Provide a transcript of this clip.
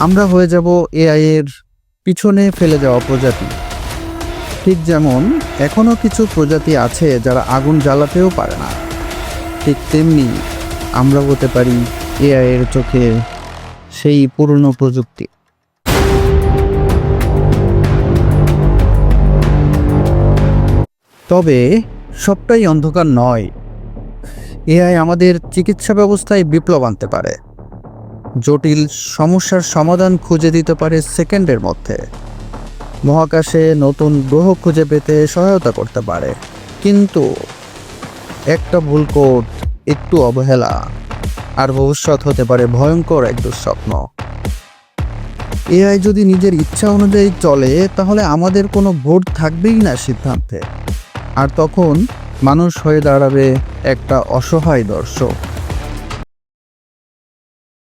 আমরা হয়ে যাব এআই এর পিছনে ফেলে যাওয়া প্রজাতি। ঠিক যেমন এখনও কিছু প্রজাতি আছে যারা আগুন জ্বালাতেও পারে না, ঠিক তেমনি আমরা হতে পারি এআই এর চোখে সেই পুরনো প্রযুক্তি। তবে সবটাই অন্ধকার নয়। এআই আমাদের চিকিৎসা ব্যবস্থায় বিপ্লব আনতে পারে, জটিল সমস্যার সমাধান খুঁজে দিতে পারে সেকেন্ডের মধ্যে, মহাকাশে নতুন গ্রহ খুঁজে পেতে সহায়তা করতে পারে। কিন্তু একটা ভুল কোড, একটু অবহেলা, আর ভবিষ্যৎ হতে পারে ভয়ঙ্কর এক দুঃস্বপ্ন। এআই যদি নিজের ইচ্ছা অনুযায়ী চলে তাহলে আমাদের কোনো ভোট থাকবেই না সিদ্ধান্তে, আর তখন মানুষ হয়ে দাঁড়াবে একটা অসহায় দর্শক।